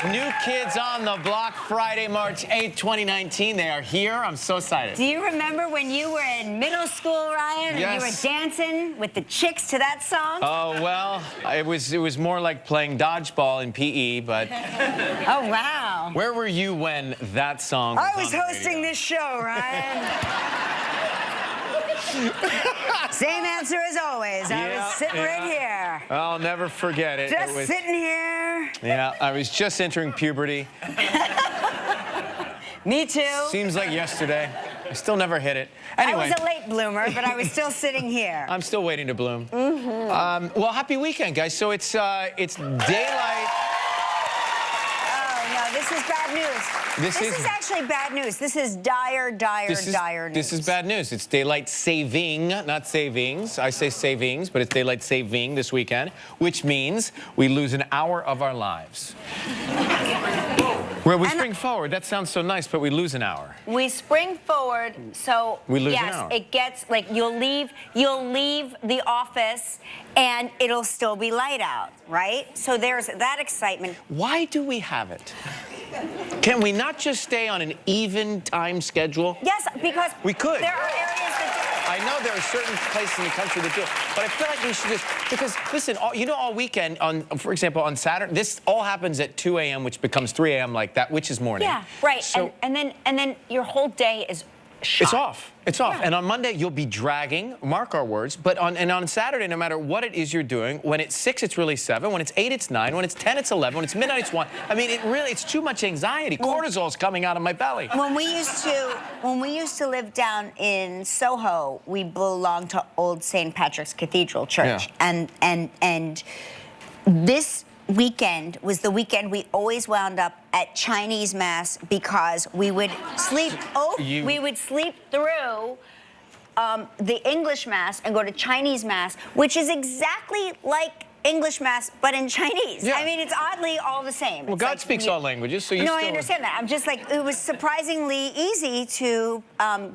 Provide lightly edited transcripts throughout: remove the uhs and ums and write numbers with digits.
is New Kids on the Block, Friday, March 8th, 2019. They are here. I'm so excited. Do you remember when you were in middle school, Ryan, and you were dancing with the chicks to that song? Oh, well, it was more like playing dodgeball in PE, but... Oh, wow. Where were you when that song was I was hosting this show, Ryan. Same answer as always. I was sitting right here. I'll never forget it. Just sitting here. Yeah, I was just entering puberty. Me too. Seems like yesterday. I still never hit it. Anyway. I was a late bloomer, but I was still sitting here. I'm still waiting to bloom. Well, happy weekend, guys. So it's daylight. Oh, no, this is bad news. This is actually bad news. This is dire news. This is bad news. It's daylight saving, not savings. I say savings, but it's daylight saving this weekend, which means we lose an hour of our lives. Where we spring forward. That sounds so nice, but we lose an hour. We spring forward, so we lose an yes, hour. it gets like you'll leave the office and it'll still be light out, right? So there's that excitement. Why do we have it? Can we not just stay on an even time schedule? Yes, because we could. There are areas that do. I know there are certain places in the country that do it, but I feel like we should just, because listen, all weekend, for example, on Saturday, this all happens at 2 a.m., which becomes 3 a.m. like that, which is morning. Yeah, right. So, and then your whole day is shot. It's off. It's off. Yeah. And on Monday, you'll be dragging, mark our words, but on Saturday, no matter what it is you're doing, when it's 6, it's really 7. When it's 8, it's 9. When it's 10, it's 11. When it's midnight, it's 1. I mean, it's too much anxiety. Cortisol's coming out of my belly. When we used to live down in Soho, we belonged to Old St. Patrick's Cathedral Church. Yeah. And this weekend was the weekend we always wound up at Chinese Mass because we would sleep we would sleep through the English Mass and go to Chinese Mass, which is exactly like English Mass, but in Chinese. Yeah. I mean, it's oddly all the same. Well, God speaks all languages, so you No, still... I understand that. I'm just like, it was surprisingly easy to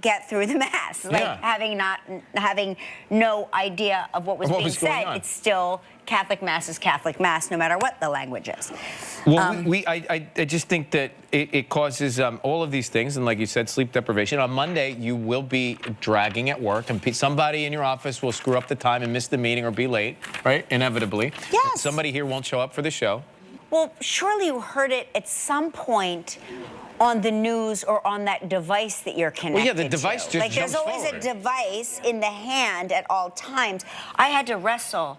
get through the Mass. Like, having no idea of what was being said, it's still Catholic Mass is Catholic Mass, no matter what the language is. Well, I just think that it causes all of these things, and like you said, sleep deprivation. On Monday, you will be dragging at work, and somebody in your office will screw up the time and miss the meeting or be late, right? Inevitably. Yes. Somebody here won't show up for the show. Well, surely you heard it at some point on the news or on that device that you're connected to. Well, yeah, the device just there's always a device in the hand at all times. I had to wrestle.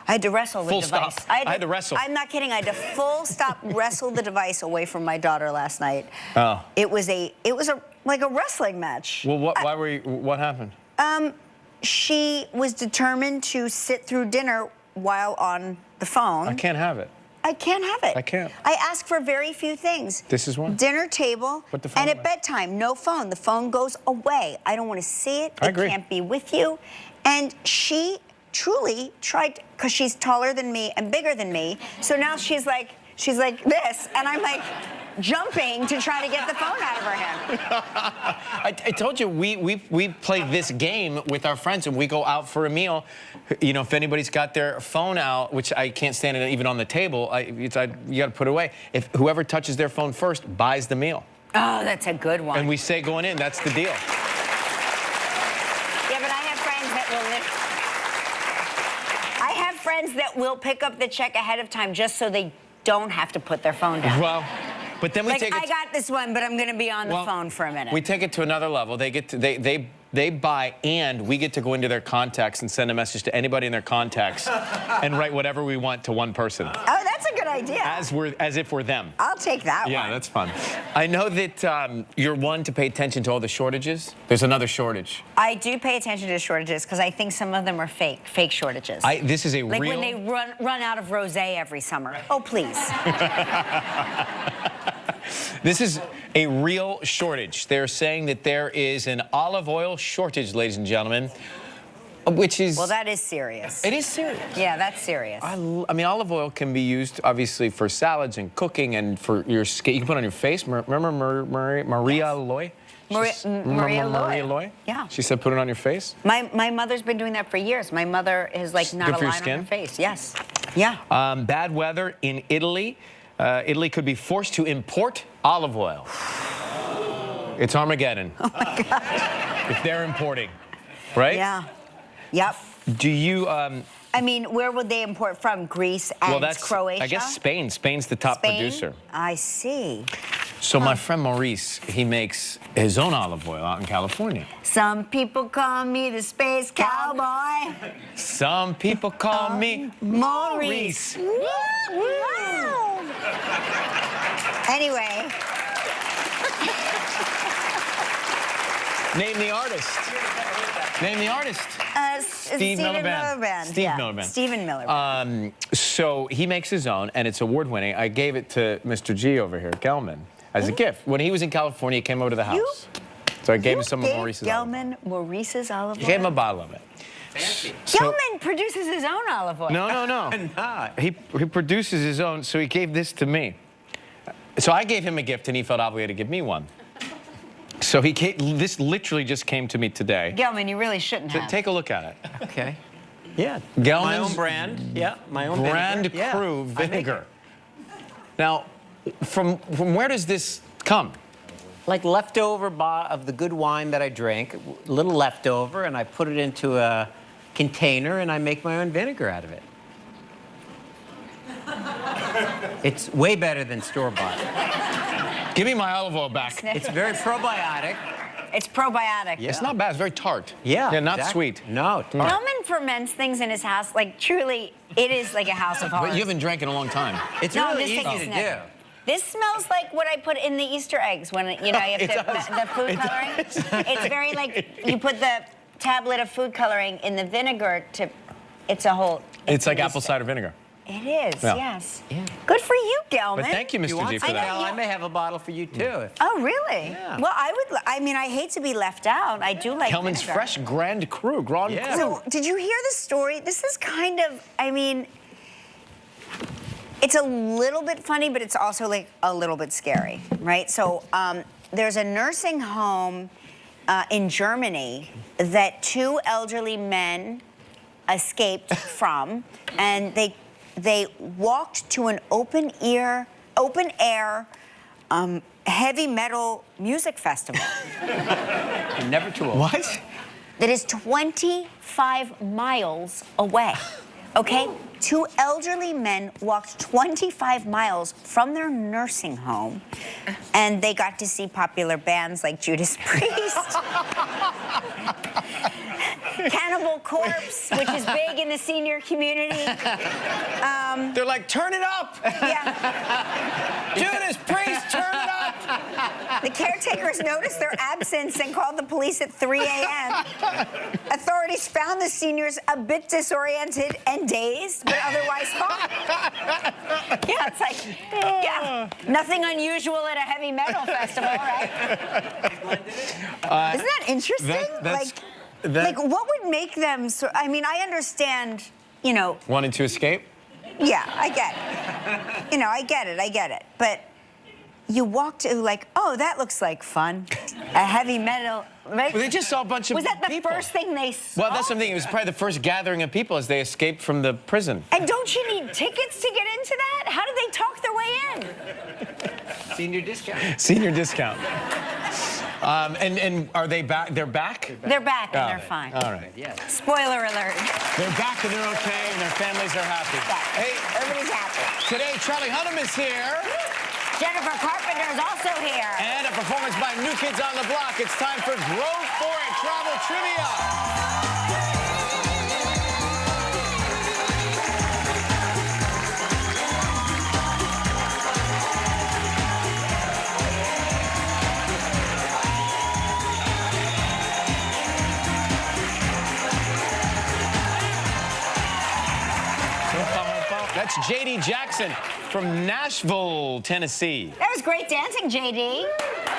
I had to wrestle the device. Stop. I had to wrestle. I'm not kidding. I had to full stop wrestle the device away from my daughter last night. Oh. It was like a wrestling match. Well, what happened? She was determined to sit through dinner while on the phone. I can't have it. I can't have it. I can't. I ask for very few things. This is one? Dinner table, Put the phone and away. at bedtime, no phone. The phone goes away. I don't want to see it. I agree. It can't be with you. And she truly tried, because she's taller than me and bigger than me, so now she's like this, and I'm like jumping to try to get the phone out of her hand. I told you, we play this game with our friends, and we go out for a meal. You know, if anybody's got their phone out, which I can't stand it even on the table, you got to put it away. If whoever touches their phone first buys the meal. Oh, that's a good one. And we say going in, that's the deal. Yeah, but I have friends that will pick up the check ahead of time just so they don't have to put their phone down. Well, but then we like, take it. I got this one, but I'm going to be on the phone for a minute. We take it to another level. They get to, they buy, and we get to go into their contacts and send a message to anybody in their contacts and write whatever we want to one person. Oh, that's a good idea. As if we're them. I'll take that one. Yeah, that's fun. I know that you're one to pay attention to all the shortages. There's another shortage. I do pay attention to shortages because I think some of them are fake shortages. This is a like real... when they run out of rosé every summer. Oh, please. This is a real shortage. They're saying that there is an olive oil shortage, ladies and gentlemen, which is... Well, that is serious. It is serious. Yeah, that's serious. I mean, olive oil can be used, obviously, for salads and cooking and for your skin. You can put it on your face. Remember Maria Loy? Maria Loy? Yeah. She said put it on your face? My mother's been doing that for years. My mother is like not Good a for your line skin? on her face. Yes. Yeah. Bad weather in Italy. Italy could be forced to import olive oil. It's Armageddon. Oh my God. If they're importing, right? Yeah. Yep. Do you? I mean, where would they import from? Greece and Well, that's Croatia? I guess Spain. Spain's the top Spain? producer. I see. So my friend Maurice, he makes his own olive oil out in California. Some people call me the space cowboy. Some people call me Maurice. Wow. Anyway. Name the artist. Name the artist. Stephen Miliband. Steve Miliband. Stephen Miliband. So he makes his own, and it's award-winning. I gave it to Mr. G over here, Gelman, as a gift. When he was in California, he came over to the house. So I gave him some of Maurice's olive oil. Gelman Maurice's olive oil? I gave him a bottle of it. Fancy. Gelman produces his own olive oil. No. Not. He produces his own, so he gave this to me. So I gave him a gift, and he felt obligated to give me one. So this literally just came to me today. Gelman, you really shouldn't have. Take a look at it. Okay. Yeah. Gelman's My own brand. Yeah. My own Brand vinegar. Cru Yeah, I make vinegar. it. Now, from where does this come? Like leftover of the good wine that I drank, a little leftover, and I put it into a container, and I make my own vinegar out of it. It's way better than store-bought. Give me my olive oil back. It's very probiotic. It's probiotic. Yeah. It's not bad. It's very tart. Yeah. Yeah, not exactly. sweet. No. tart. Gelman ferments things in his house. Like, truly, it is like a house of horrors. But you haven't drank in a long time. It's No, really this thing easy is to never. do. This smells like what I put in the Easter eggs when, you know, you have the food coloring. It's very like, you put the tablet of food coloring in the vinegar to, it's a whole. It's like an apple Easter- cider vinegar. It is, Yeah. yes. Yeah. Good for you, Gelman. But thank you, You Mr. want G, for some? that. I may have a bottle for you, too. Oh, really? Yeah. Well, I mean, I hate to be left out. I do like Kelman's vinegar. Fresh Grand Cru. Grand Yeah. Cru. So, did you hear the story? This is kind of, I mean, it's a little bit funny, but it's also like a little bit scary, right? So, there's a nursing home in Germany that two elderly men escaped from, and they walked to an open air heavy metal music festival You're never too old. What? that is 25 miles away. Okay? Two elderly men walked 25 miles from their nursing home, and they got to see popular bands like Judas Priest, Cannibal Corpse, which is big in the senior community. They're like, turn it up. Yeah. Judas Priest, turn it up. The caretakers noticed their absence and called the police at 3 a.m. Authorities found the seniors a bit disoriented and dazed, but otherwise fine. Yeah, it's like, yeah, nothing unusual at a heavy metal festival, right? Isn't that interesting? Like, what would make them? I mean, I understand, you know. Wanting to escape? Yeah, I get it. You know, I get it. But you walk to like, oh, that looks like fun. A heavy metal, right? Well, they just saw a bunch of Was that the people. first thing they saw? Well, that's something. It was probably the first gathering of people as they escaped from the prison. And don't you need tickets to get into that? How did they talk their way in? Senior discount. Senior discount. And are they back? They're back? They're back and All they're right. fine. All right. Yes. Spoiler alert. They're back and they're okay and their families are happy. Yeah, Hey, everybody's happy. today Charlie Hunnam is here. Jennifer Carpenter is also here. And a performance by New Kids on the Block. It's time for Grow For It Travel Trivia. That's JD Jackson from Nashville, Tennessee. That was great dancing, JD.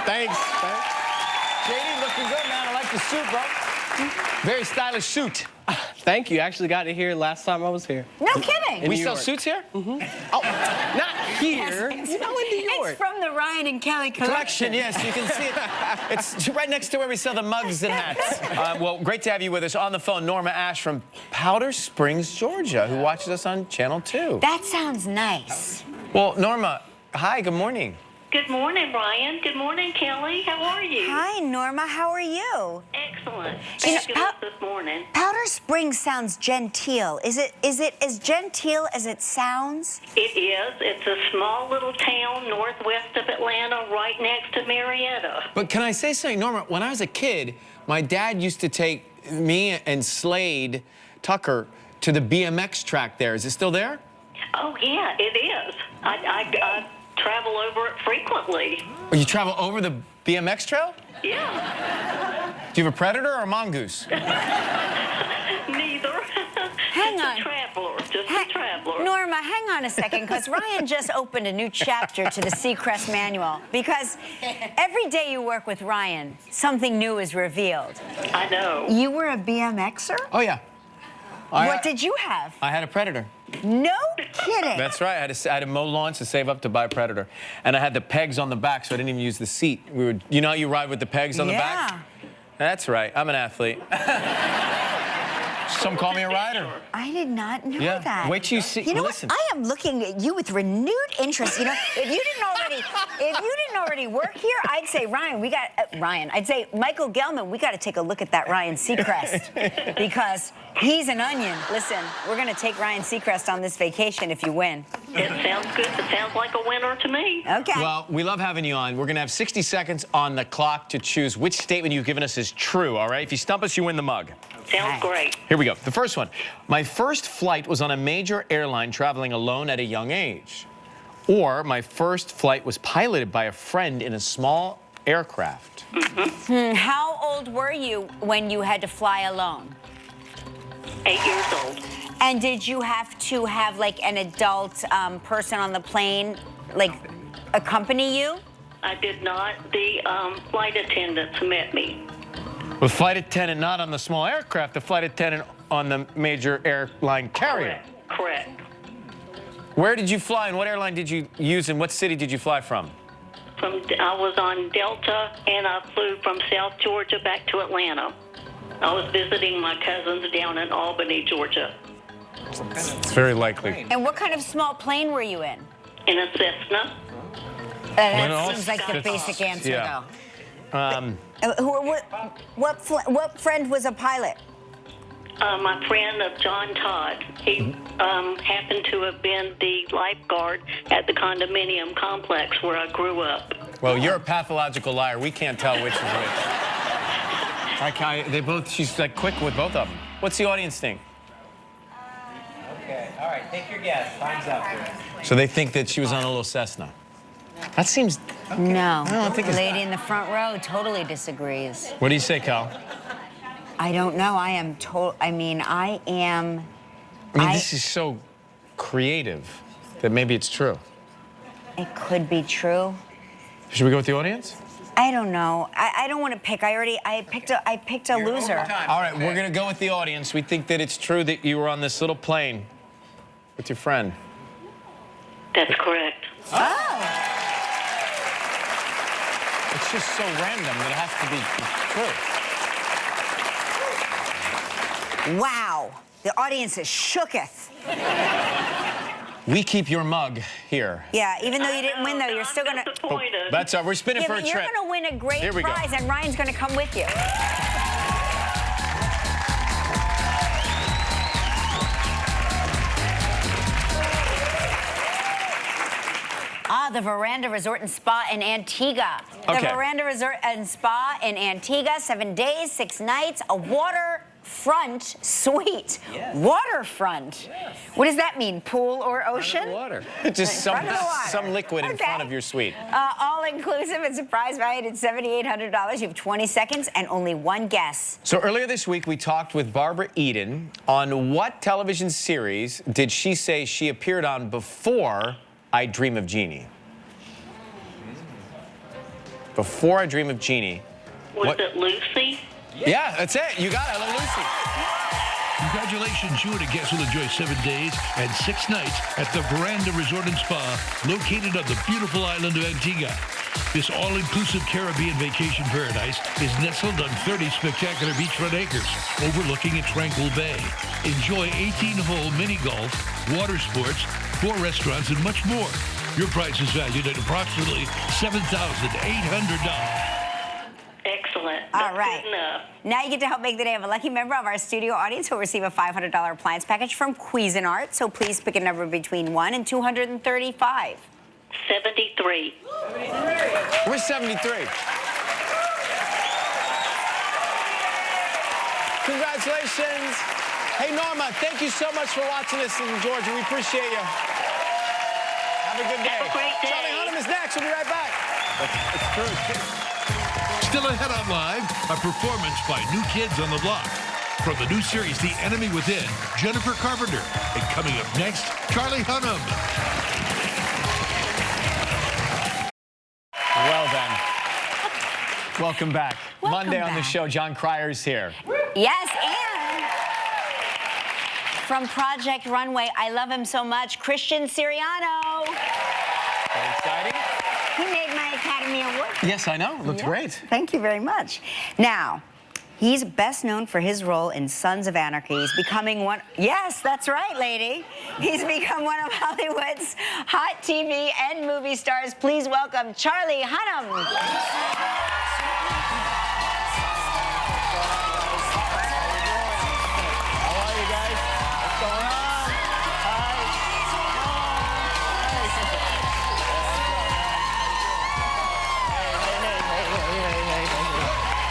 Thanks. JD, looking good, man. I like the suit, bro. Very stylish suit. Thank you. Actually got it here last time I was here. No kidding. In We New sell York. suits here? Oh, not here. Yes. No, in New York. It's from the Ryan and Kelly Collection, collection. yes, you can see it. It's right next to where we sell the mugs and hats. Well, great to have you with us. On the phone, Norma Ash from Powder Springs, Georgia, who watches us on Channel 2. That sounds nice. Well, Norma, Hi, good morning. Good morning, Brian. Good morning, Kelly. How are you? Hi, Norma. How are you? Excellent. You know, Fabulous this morning. Powder Springs sounds genteel. Is it as genteel as it sounds? It is. It's a small little town northwest of Atlanta, right next to Marietta. But can I say something, Norma? When I was a kid, my dad used to take me and Slade Tucker to the BMX track there. Is it still there? Oh, yeah, it is. I travel over it frequently. Oh, you travel over the BMX trail? Yeah. Do you have a predator or a mongoose? Neither. Hang just on. a traveler. Just a traveler. Norma, hang on a second, because Ryan just opened a new chapter to the Seacrest Manual. Because every day you work with Ryan, something new is revealed. I know. You were a BMXer? Oh, yeah. What did you have? I had a predator. No kidding. That's right. I had to mow lawns to save up to buy a predator. And I had the pegs on the back, so I didn't even use the seat. You know how you ride with the pegs on the back? Yeah. That's right. I'm an athlete. Some call me a rider. I did not know Yeah. that. Wait till you see. You know Listen. what? I am looking at you with renewed interest. You know, if you didn't already work here, I'd say I'd say Michael Gelman. We got to take a look at that Ryan Seacrest because he's an onion. Listen, we're going to take Ryan Seacrest on this vacation if you win. It sounds good. It sounds like a winner to me. Okay. Well, we love having you on. We're going to have 60 seconds on the clock to choose which statement you've given us is true, all right? If you stump us, you win the mug. Sounds great. Here we go. The first one. My first flight was on a major airline traveling alone at a young age. Or my first flight was piloted by a friend in a small aircraft. How old were you when you had to fly alone? 8 years old. And did you have to have like an adult person on the plane, like accompany you? I did not. The flight attendants met me. The flight attendant not on the small aircraft, the flight attendant on the major airline carrier. Correct. Where did you fly and what airline did you use and what city did you fly from? I was on Delta and I flew from South Georgia back to Atlanta. I was visiting my cousins down in Albany, Georgia. It's very likely. And what kind of small plane were you in? In a Cessna. That seems like the basic answer, yeah. though. What friend was a pilot? My friend John Todd. He happened to have been the lifeguard at the condominium complex where I grew up. Well, you're a pathological liar. We can't tell which is which. She's like quick with both of them. What's the audience think? Okay, all right, take your guess. Time's up. So they think that she was on a little Cessna. That seems... No. I don't think The it's lady in the front row totally disagrees. What do you say, Cal? I don't know. I am This is so creative that maybe it's true. It could be true. Should we go with the audience? I don't know. I don't want to pick. I picked a loser. All right, we're going to go with the audience. We think that it's true that you were on this little plane with your friend. That's correct. Oh. It's just so random that it has to be true. Wow. The audience is shooketh. We keep your mug here. Yeah, even though you didn't win, though, you're still going to... Disappointed. That's we're spinning Yeah, for a but you're trip. going to win a great Here we go. prize, and Ryan's going to come with you. The Veranda Resort and Spa in Antigua. The Okay. Veranda Resort and Spa in Antigua, 7 days, 6 nights, a waterfront suite. Yes. Waterfront. Yes. What does that mean? Pool or ocean? Water. Just front of the water. some liquid in Okay. front of your suite. All inclusive and surprise valued at $7,800. You have 20 seconds and only one guess. So earlier this week, we talked with Barbara Eden on what television series did she say she appeared on before I Dream of Jeannie? Before I Dream of Jeannie. Was it Lucy? Yeah, that's it. You got it. I love Lucy. Congratulations, you and a guest will enjoy 7 days and 6 nights at the Veranda Resort and Spa, located on the beautiful island of Antigua. This all-inclusive Caribbean vacation paradise is nestled on 30 spectacular beachfront acres overlooking a tranquil bay. Enjoy 18-hole mini golf, water sports, 4 restaurants, and much more. Your prize is valued at approximately $7,800. Excellent. All That's right. good enough. Now you get to help make the day of a lucky member of our studio audience who will receive a $500 appliance package from Cuisinart. So please pick a number between 1 and 235. 73. We're 73. Congratulations. Hey, Norma, thank you so much for watching us in Georgia. We appreciate you. Have a good day. Have a great day. Charlie Hunnam is next. We'll be right back. It's true. Still ahead on Live, a performance by New Kids on the Block. From the new series, The Enemy Within, Jennifer Carpenter. And coming up next, Charlie Hunnam. Well done. Welcome back. Welcome Monday on the back. show, John Cryer's here. Yes, and from Project Runway, I love him so much, Christian Siriano. Very exciting. He made my Academy Award. Yes, I know. Looks Yeah. great. Thank you very much. Now, he's best known for his role in Sons of Anarchy. He's becoming one. Yes, that's right, lady. He's become one of Hollywood's hot TV and movie stars. Please welcome Charlie Hunnam. How are you guys? What's going on?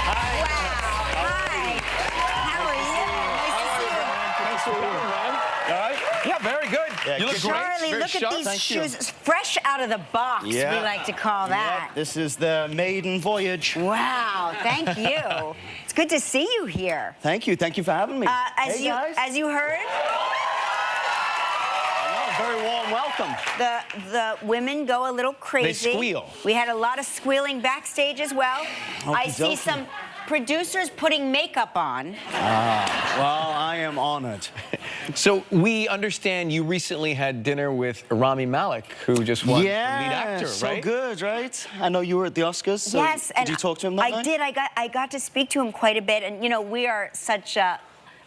Hi. How are you? Nice to see you. All right? Yeah, very good. Yeah, you look good. great. Charlie, Very look sharp. at these Thank you. shoes. Fresh out of the box, we like to call that. Yep, this is the maiden voyage. Wow, thank you. It's good to see you here. Thank you. Thank you for having me. As Hey, guys. as you heard, Very warm welcome. the women go a little crazy. squeal. We had a lot of squealing backstage as well. I see Okey-dokey. some producers putting makeup on. Well, I am honored. So we understand you recently had dinner with Rami Malek, who just won for lead actor, so right? good, right? I know you were at the Oscars. So Yes, and did you talk to him that I night? did. I got to speak to him quite a bit, and you know we are such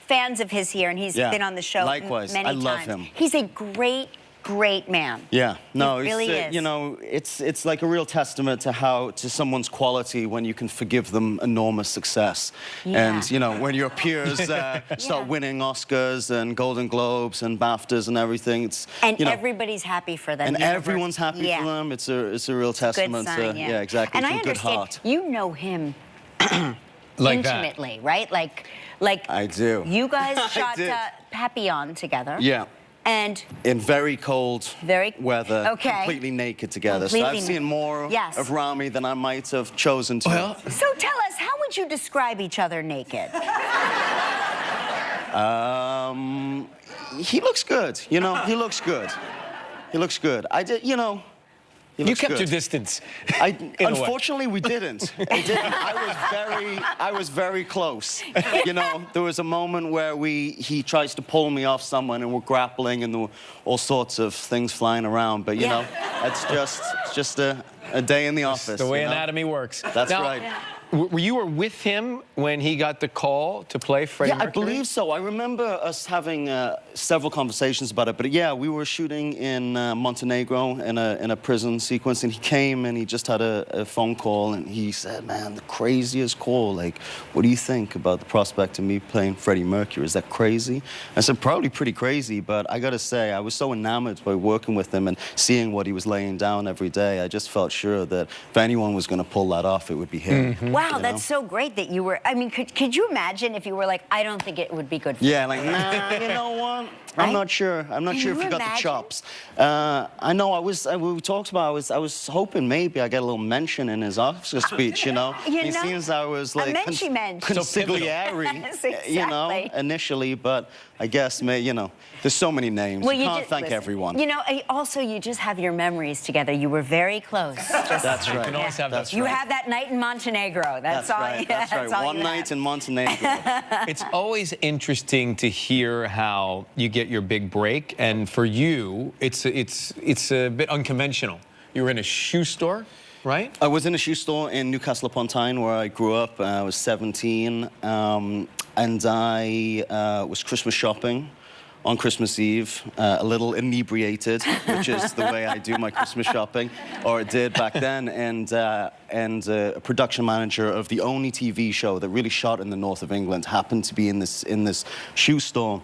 fans of his here, and he's Yeah, been on the show likewise. many I times. love him. He's a great man. Yeah, no, He really is. You know, it's like a real testament to someone's quality when you can forgive them enormous success. Yeah. And you know, when your peers start winning Oscars and Golden Globes and BAFTAs and everything, it's And you know, every's happy for them. and Never- everyone's happy Yeah. for them. It's a real Good testament. sign, to, yeah. exactly. And I From good understand heart. you know him Like that. intimately, right? Like I do. you guys I shot do. Papillon together. Yeah. And In very cold weather, Okay. completely naked together. So Completely I've seen more Yes. of Rami than I might have chosen to. Well, so tell us, how would you describe each other naked? He looks good. You know, he looks good. He looks good. I did, you know. He you looks kept good. your distance. I, in a way. unfortunately, we didn't. We didn't. I was very close. You know, there was a moment where he tries to pull me off someone, and we're grappling, and there were all sorts of things flying around. But you Yeah. know, it's just a day in the office. The way you know? anatomy works. That's Now, right. You were with him when he got the call to play Freddie Yeah, I Mercury? believe so. I remember us having several conversations about it. But yeah, we were shooting in Montenegro in a prison sequence, and he came and he just had a phone call, and he said, "Man, the craziest call. Like, what do you think about the prospect of me playing Freddie Mercury? Is that crazy?" I said, "Probably pretty crazy, but I got to say, I was so enamored by working with him and seeing what he was laying down every day. I just felt sure that if anyone was going to pull that off, it would be him." Wow, You that's know? so great that you were. I mean, could you imagine if you were like, I don't think it would be good for Yeah, like, nah, you know what? I'm Right? not sure. I'm not Can sure if you you got the imagine? chops. I know. We talked about. I was hoping maybe I get a little mention in his Oscar speech. You know, You it know, seems I was a like menschy mensch. So consigliere, Yes, you know, exactly. initially. But I guess, you know, there's so many names. Well, you can't just- thank listen, everyone. You know, also you just have your memories together. You were very close. Just- That's right. can always have That's those. You right. have that night in Montenegro. That's all. right. That's right. all One you night have. in Montenegro. It's always interesting to hear how you get your big break, and for you, it's a bit unconventional. You were in a shoe store, right? I was in a shoe store in Newcastle upon Tyne where I grew up. I was 17, and I was Christmas shopping on Christmas Eve, a little inebriated, which is the way I do my Christmas shopping, or it did back then, and a production manager of the only TV show that really shot in the north of England happened to be in this shoe store.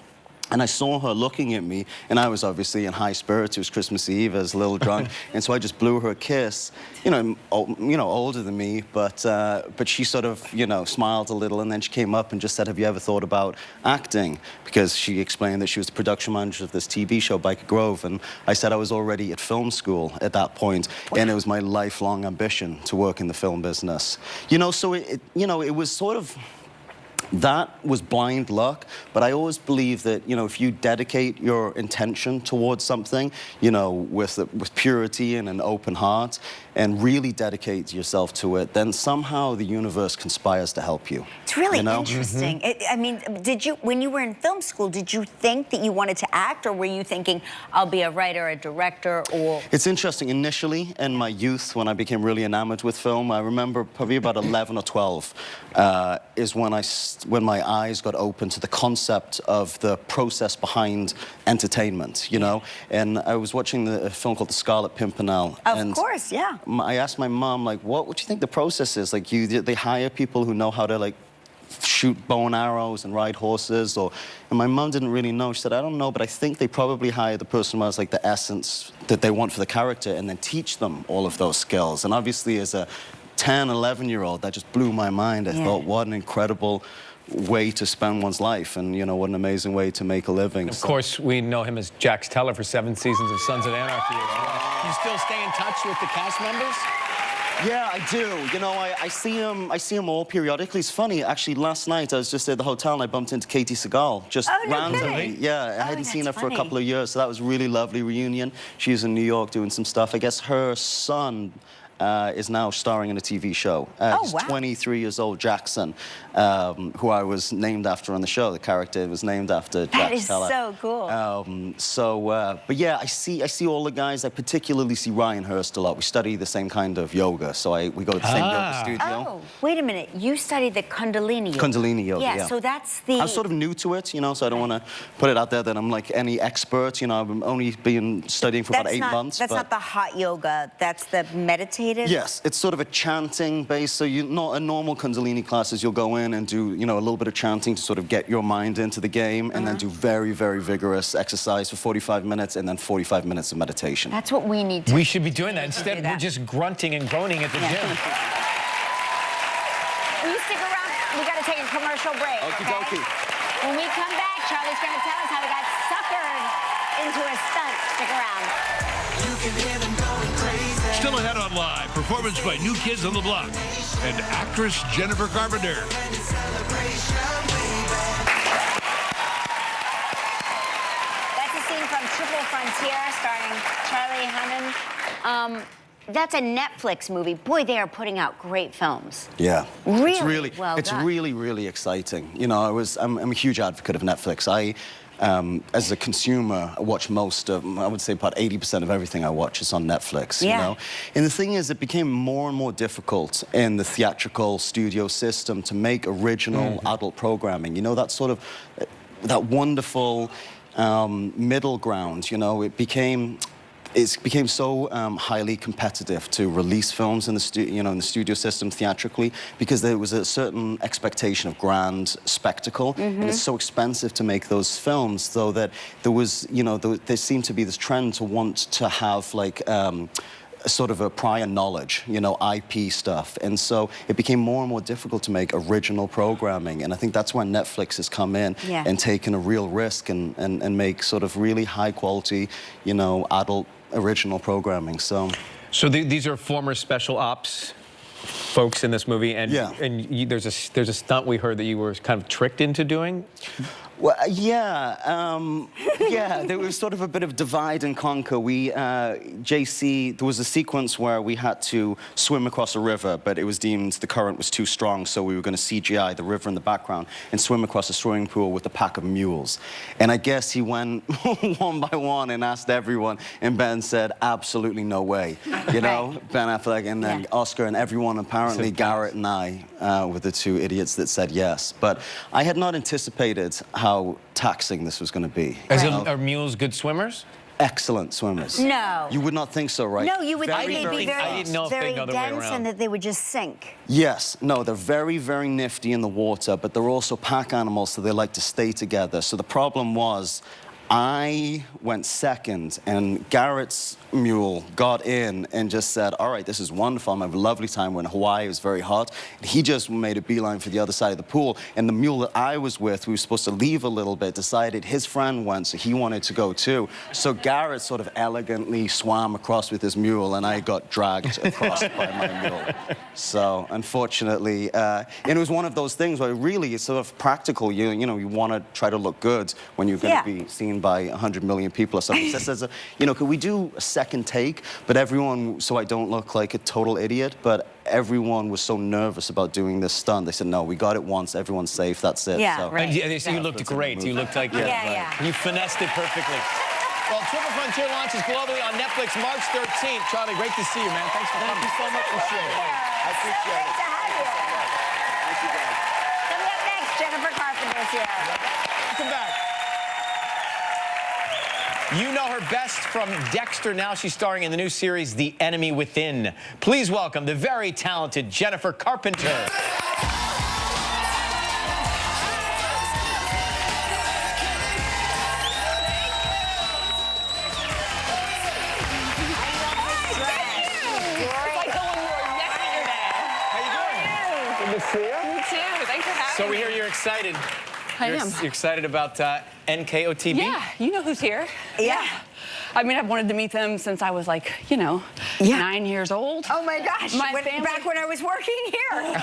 And I saw her looking at me, and I was obviously in high spirits. It was Christmas Eve, I was a little drunk, and so I just blew her a kiss. You know, older than me, but she sort of, smiled a little, and then she came up and just said, "Have you ever thought about acting?" Because she explained that she was the production manager of this TV show, Biker Grove, and I said I was already at film school at that point, and it was my lifelong ambition to work in the film business. So it was sort of. That was blind luck, but I always believe that, if you dedicate your intention towards something, with purity and an open heart, and really dedicate yourself to it, then somehow the universe conspires to help you. It's really interesting. I mean, when you were in film school, did you think that you wanted to act, or were you thinking, I'll be a writer, a director, or? It's interesting. Initially, in my youth, when I became really enamored with film, I remember probably about 11 or 12 is when my eyes got open to the concept of the process behind entertainment, And I was watching a film called The Scarlet Pimpernel. Of course, yeah. I asked my mom, what do you think the process is? Like, they hire people who know how to, shoot bow and arrows and ride horses, and my mom didn't really know. She said, I don't know, but I think they probably hire the person who has, the essence that they want for the character, and then teach them all of those skills. And obviously, as a 10, 11-year-old, that just blew my mind. I thought, what an incredible way to spend one's life, and what an amazing way to make a living. Of course, we know him as Jax Teller for 7 seasons of Sons of Anarchy as well. You still stay in touch with the cast members? Yeah, I do. I see him all periodically. It's funny, actually, last night I was just at the hotel and I bumped into Katie Seagal, just randomly. Kidding. Yeah, I hadn't seen her for a couple of years, so that was a really lovely reunion. She was in New York doing some stuff. I guess her son is now starring in a TV show. He's 23 years old, Jackson, who I was named after on the show. The character was named after Jax Teller. That is so cool. But yeah, I see all the guys. I particularly see Ryan Hurst a lot. We study the same kind of yoga, so we go to the same yoga studio. Oh, wait a minute. You study the Kundalini yoga. Kundalini yoga, yeah. So that's the... I'm sort of new to it, so I don't want to put it out there that I'm like any expert. I've only been studying for about 8 months. That's not the hot yoga. That's the meditative? Yes, it's sort of a chanting base. So not a normal Kundalini classes. You'll go in and do, a little bit of chanting to sort of get your mind into the game, and then do very, very vigorous exercise for 45 minutes, and then 45 minutes of meditation. That's what we need to. We should be doing that. Instead, we're just grunting and groaning at the gym. Will you stick around? We got to take a commercial break. Okie dokie. When we come back, Charlie's going to tell us how he got suckered into a stunt. Stick around. You can hear them going crazy. Still ahead on Live, performance by New Kids on the Block and actress Jennifer Carpenter. That's a scene from Triple Frontier starring Charlie Hunnam. That's a Netflix movie. Boy, they are putting out great films. Yeah. Really It's done. really, really exciting. I'm a huge advocate of Netflix. As a consumer, I watch most of, I would say about 80% of everything I watch is on Netflix, And the thing is, it became more and more difficult in the theatrical studio system to make original adult programming. That sort of, that wonderful middle ground, it became so highly competitive to release films in the studio system theatrically, because there was a certain expectation of grand spectacle, and it's so expensive to make those films, so that there was, there seemed to be this trend to want to have sort of a prior knowledge, IP stuff. And so it became more and more difficult to make original programming. And I think that's where Netflix has come in and taken a real risk and make sort of really high quality, adult original programming. So these are former special ops folks in this movie, and there's a stunt we heard that you were kind of tricked into doing. Well, there was sort of a bit of divide and conquer. JC, there was a sequence where we had to swim across a river, but it was deemed the current was too strong, so we were going to CGI the river in the background and swim across a swimming pool with a pack of mules. And I guess he went one by one and asked everyone, and Ben said, absolutely no way. Ben Affleck and then Oscar and everyone, apparently Garrett and I were the two idiots that said yes. But I had not anticipated how how taxing this was going to be. Are mules good swimmers? Excellent swimmers. No. You would not think so, right? No, you would think they'd be I didn't know if very they'd go the way dense around. and that they would just sink. Yes, no, they're very, very nifty in the water, but they're also pack animals, so they like to stay together. So the problem was, I went second, and Garrett's mule got in and just said, all right, this is wonderful. I'm having a lovely time. We're in Hawaii. It was very hot. And he just made a beeline for the other side of the pool. And the mule that I was with, we were supposed to leave a little bit, decided his friend went, so he wanted to go too. So Garrett sort of elegantly swam across with his mule, and I got dragged across by my mule. So unfortunately, and it was one of those things where really it's sort of practical. You know, you want to try to look good when you're going to be seen by 100 million people or something. So says, you know, could we do a second take? But everyone, so I don't look like a total idiot, but everyone was so nervous about doing this stunt. They said, no, we got it once, everyone's safe, that's it. Yeah, so, right. And you looked great. You looked like you finessed it perfectly. Well, Triple Frontier launches globally on Netflix March 13th. Charlie, great to see you, man. Thanks for coming. Thank you so much for sharing. I appreciate it. Great to have you. Coming up next, Jennifer Carpenter's here. Welcome back. You know her best from Dexter. Now she's starring in the new series, The Enemy Within. Please welcome the very talented Jennifer Carpenter. So we hear you're excited. I am. You're excited about NKOTB? Yeah, you know who's here. Yeah. I mean, I've wanted to meet them since I was like, you know, 9 years old. Oh my gosh, back when I was working here.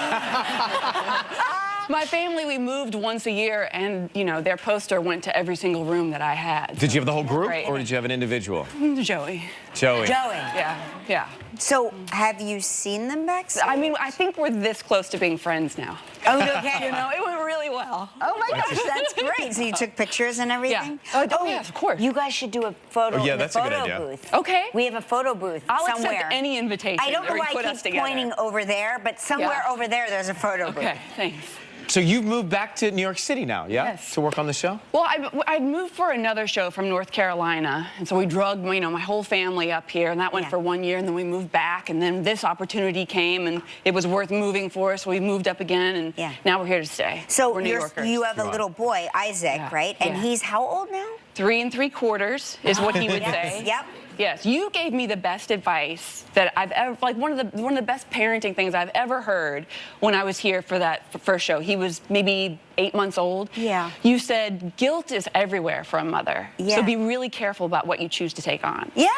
My family, we moved once a year, and, you know, their poster went to every single room that I had. Did you have the whole group, Right. or did you have an individual? Joey. Joey. Yeah. So, have you seen them backstage? I mean, I think we're this close to being friends now. Oh, okay. You know, it went really well. Oh my gosh, that's great. So you took pictures and everything? Yeah. Oh, yes, of course. You guys should do a photo Oh, yeah, in the that's a good photo idea. booth. Okay. We have a photo booth I'll somewhere. accept any invitation. I don't know that why would put I us keep together. pointing over there, but somewhere over there, there's a photo booth. Okay, thanks. So you've moved back to New York City now, yeah? Yes. To work on the show? Well, I moved for another show from North Carolina, and so we drugged, you know, my whole family up here, and that went for 1 year, and then we moved back, and then this opportunity came, and it was worth moving for us, so we moved up again, and now we're here to stay. So we're New Yorkers. you have a little boy, Isaac, right? And he's how old now? 3 3/4 is what he would say. Yep. Yes, you gave me the best advice that I've ever, like one of the best parenting things I've ever heard when I was here for that first show. He was maybe 8 months old. Yeah. You said guilt is everywhere for a mother. Yeah. So be really careful about what you choose to take on. Yeah.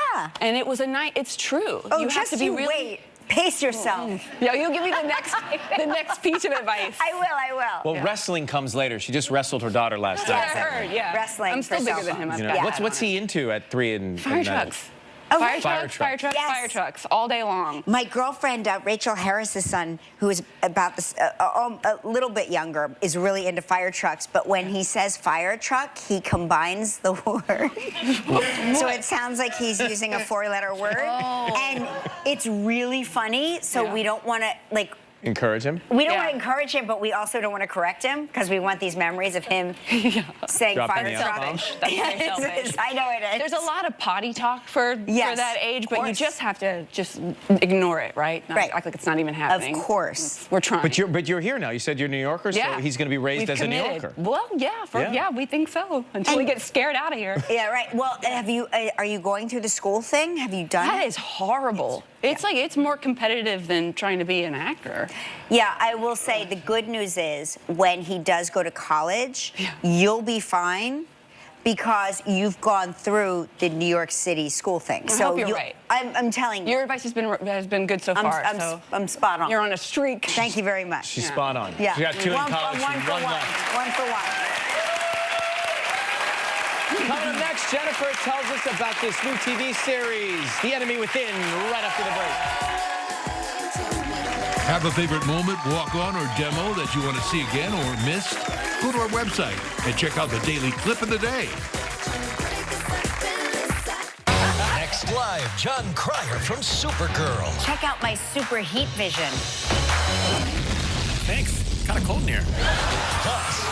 And it was it's true. Oh, you have to be really. wait. Pace yourself. Yeah, you'll give me the next piece of advice. I will. Well, wrestling comes later. She just wrestled her daughter last That's night. what I heard, yeah. Wrestling I'm still for bigger cell than him. phones. You know, what's he into at 3 and Fire and, trucks. Oh, Fire right. trucks, fire trucks, Yes. fire trucks, all day long. My girlfriend, Rachel Harris's son, who is about this, a little bit younger, is really into fire trucks. But when he says fire truck, he combines the word. So it sounds like he's using a 4-letter word. And it's really funny, so we don't want to, like, Encourage him? we don't want to encourage him, but we also don't want to correct him because we want these memories of him saying Dropping fire the truck. F-bomb. That's very selfish. I know it is. There's a lot of potty talk for that age, but you course. just have to ignore it, right? Not act like it's not even happening. Of course. We're trying. But you're here now. You said you're New Yorker, so he's going to be raised We've as committed. a New Yorker. Well, yeah, we think so. Until we get scared out of here. Yeah, right. Well, are you going through the school thing? Have you done That it? is horrible. It's like it's more competitive than trying to be an actor. Yeah, I will say the good news is when he does go to college, you'll be fine because you've gone through the New York City school thing. I hope you're right. I'm telling you. Your advice has been good so far. I'm spot on. You're on a streak. Thank you very much. She's spot on. Yeah. She got 2 in college, one and for 1 one. left. 1 for 1. Coming up next, Jennifer tells us about this new TV series, The Enemy Within, right after the break. Have a favorite moment, walk-on, or demo that you want to see again or missed? Go to our website and check out the daily clip of the day. Next live, John Cryer from Supergirl. Check out my super heat vision. Thanks. Kind of cold in here. Plus,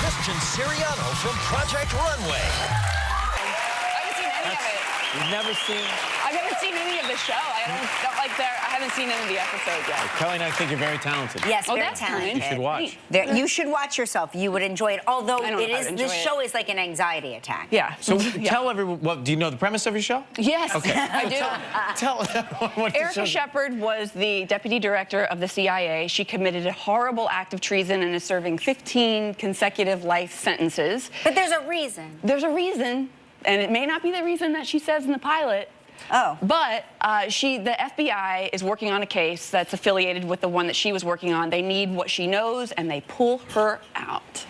this Siriano from Project Runway. I haven't seen any of it. You've never seen... I've never seen any of the show. I haven't seen any of the episodes yet. Kelly and I think you're very talented. Yes, Oh, very that's talented. You should watch. You should watch yourself. You would enjoy it. Although I don't know it if I is, would this enjoy show is like an anxiety attack. Yeah. So tell everyone, well, do you know the premise of your show? Yes, Okay. I do. Tell everyone what the Erica show's- Shepard was the deputy director of the CIA. She committed a horrible act of treason and is serving 15 consecutive life sentences. But there's a reason. There's a reason, and it may not be the reason that she says in the pilot. Oh. But the FBI is working on a case that's affiliated with the one that she was working on. They need what she knows, and they pull her out.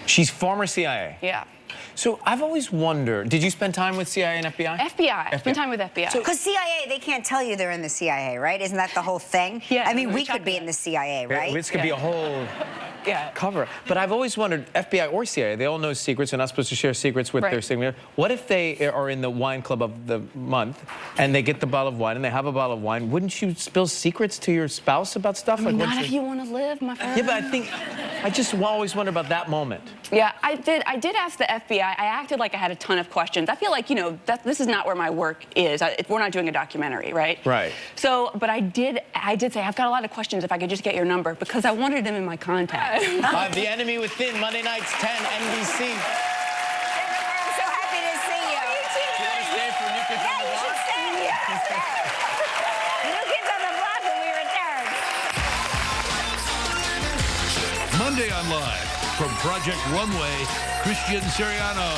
She's former CIA. Yeah. So I've always wondered, did you spend time with CIA and FBI? FBI. Spend time with FBI. Because CIA, they can't tell you they're in the CIA, right? Isn't that the whole thing? Yeah, I mean, we we could talked be about in the CIA, right? This could be a whole Yeah. cover. But I've always wondered, FBI or CIA, they all know secrets. They're not supposed to share secrets with their signature. What if they are in the wine club of the month and they get the bottle of wine and they have a bottle of wine? Wouldn't you spill secrets to your spouse about stuff? I mean, Like, not if you want to live, my friend. Yeah, but I just always wonder about that moment. Yeah, I did ask the FBI. I acted like I had a ton of questions. I feel like, you know, this is not where my work is. We're not doing a documentary, right? Right. So, but I did say, I've got a lot of questions if I could just get your number, because I wanted them in my contact. The Enemy Within, Monday nights, 10, NBC. I'm so happy to see you. Do you want to stay for New Kids on the You Block? should stay. New Kids on the Block when we return. Monday on Live from Project Runway, Christian Siriano.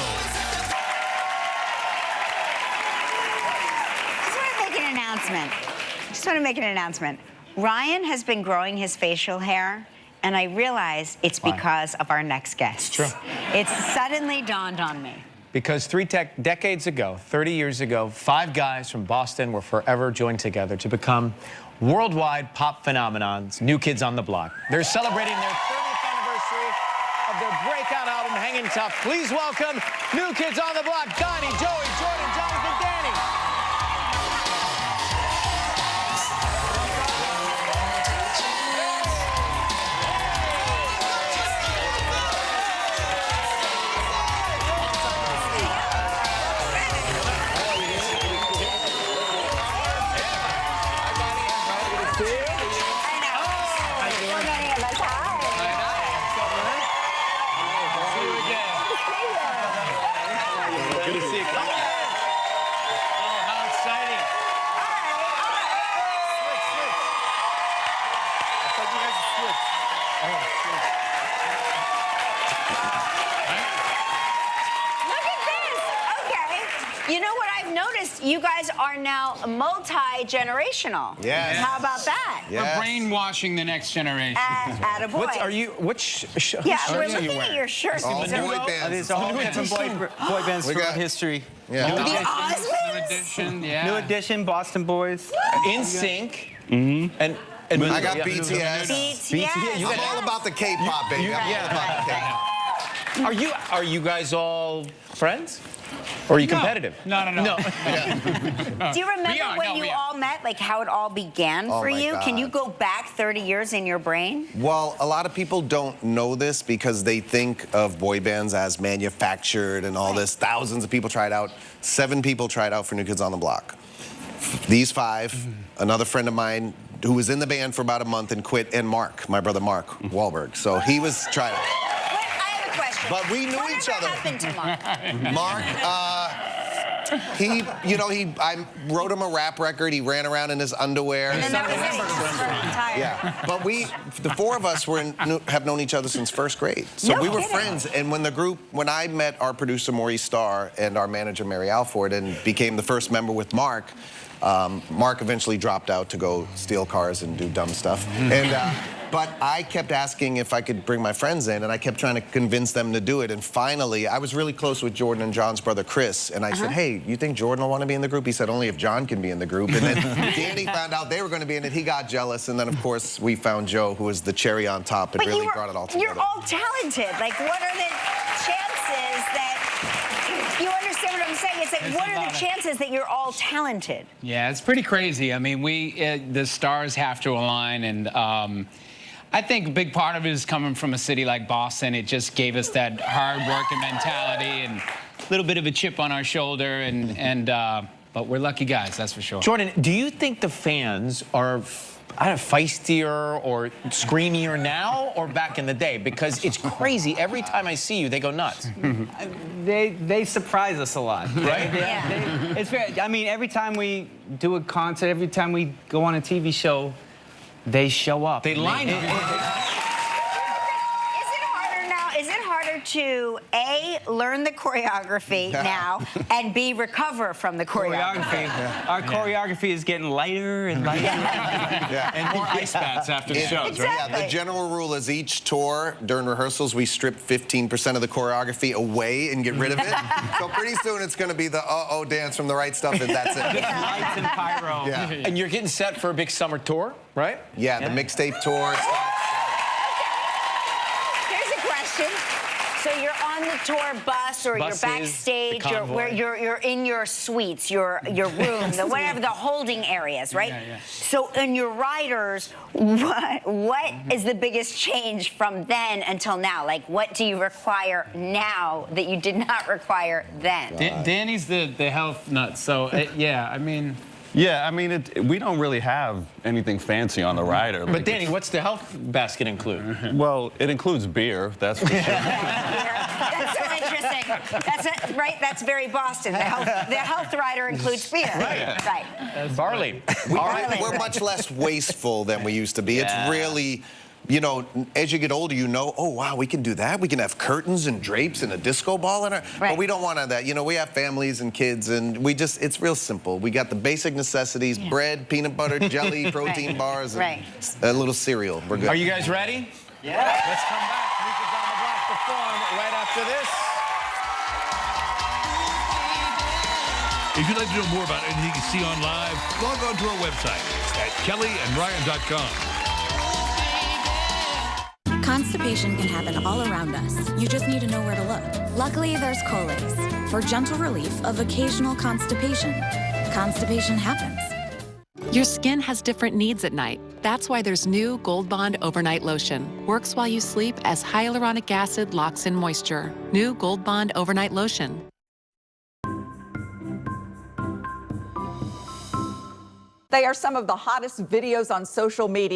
Just want to make an announcement. Ryan has been growing his facial hair, and I realize it's because of our next guest. True. It's suddenly dawned on me. Because three decades ago, 30 years ago, 5 guys from Boston were forever joined together to become worldwide pop phenomenons, New Kids on the Block. They're celebrating their 30th anniversary of their breakout album, Hanging Tough. Please welcome New Kids on the Block, Donnie, Joey, Jordan, Jonathan, Danny. You know what I've noticed? You guys are now multi-generational. Yes. How about that? Yes. We're brainwashing the next generation. Attaboy. Which Yeah, shirt we're are you looking wearing? at your shirts. All These are- boy bands. These are all different boy bands throughout history. Yeah. The New Osmonds? edition, yeah. New Edition, Boston Boys. In Sync. And I got BTS. BTS. You I'm all about the K-pop, baby. I'm all about the K-pop. Are you guys all friends? Or are you competitive? No. Do you remember when you all met, like how it all began Oh for my you? God. Can you go back 30 years in your brain? Well, a lot of people don't know this because they think of boy bands as manufactured and all this. Thousands of people tried out. 7 people tried out for New Kids on the Block. These 5, another friend of mine who was in the band for about a month and quit, and Mark, my brother Mark Wahlberg. So he was tried out. Wait, I have a question. But we knew each other. What happened to Mark? Mark, I wrote him a rap record. He ran around in his underwear. And then that was it. He just retired. Yeah, but the 4 of us have known each other since 1st grade. So No we were kidding. friends. And when I met our producer, Maurice Starr, and our manager, Mary Alford, and became the first member with Mark, Mark eventually dropped out to go steal cars and do dumb stuff. But I kept asking if I could bring my friends in, and I kept trying to convince them to do it. And finally, I was really close with Jordan and John's brother, Chris. And I said, hey, you think Jordan will want to be in the group? He said, only if John can be in the group. And then Danny found out they were going to be in it. He got jealous. And then, of course, we found Joe, who was the cherry on top and really brought it all together. You're all talented. Like, what are the chances that... You understand what I'm saying? It's like, what are the chances that you're all talented? Yeah, it's pretty crazy. I mean, the stars have to align, and I think a big part of it is coming from a city like Boston. It just gave us that hard-working mentality and a little bit of a chip on our shoulder, but we're lucky guys, that's for sure. Jordan, do you think the fans are, I don't know, feistier or screamier now or back in the day? Because it's crazy. Every time I see you, they go nuts. They surprise us a lot, right? It's fair. I mean, every time we do a concert, every time we go on a TV show, they show up. They line up. Is it harder to A, learn the choreography now, and B, recover from the choreography? Our choreography is getting lighter and lighter. And more ice baths after the shows, right? Yeah, the general rule is each tour, during rehearsals, we strip 15% of the choreography away and get rid of it. So pretty soon it's going to be the uh-oh dance from the right stuff, and that's it. Lights and pyro. Yeah. And you're getting set for a big summer tour, right? Yeah, the mixtape tour. Here's a question. So you're on the tour bus, or Buses, you're backstage, the or where you're in your suites, your room, whatever, the holding areas, right? Yeah. So in your riders, what is the biggest change from then until now? Like, what do you require now that you did not require then? Danny's the health nut, so yeah, I mean... Yeah, I mean, we don't really have anything fancy on the rider. But Danny, what's the health basket include? Well, it includes beer, that's for sure. That's so interesting. That's it, right? That's very Boston. The health rider includes beer. Right. Barley. We're much less wasteful than we used to be. It's really, you know, as you get older, you know, oh, wow, we can do that. We can have curtains and drapes and a disco ball in our... Right. But we don't want that. You know, we have families and kids, and we just, it's real simple. We got the basic necessities, bread, peanut butter, jelly, protein bars, and a little cereal. We're good. Are you guys ready? Yeah. Let's come back. Sneakers on the Block perform right after this. If you'd like to know more about anything you see on live, log on to our website at kellyandryan.com. Constipation can happen all around us. You just need to know where to look. Luckily, there's Colace for gentle relief of occasional constipation. Constipation happens. Your skin has different needs at night. That's why there's new Gold Bond Overnight Lotion. Works while you sleep as hyaluronic acid locks in moisture. New Gold Bond Overnight Lotion. They are some of the hottest videos on social media.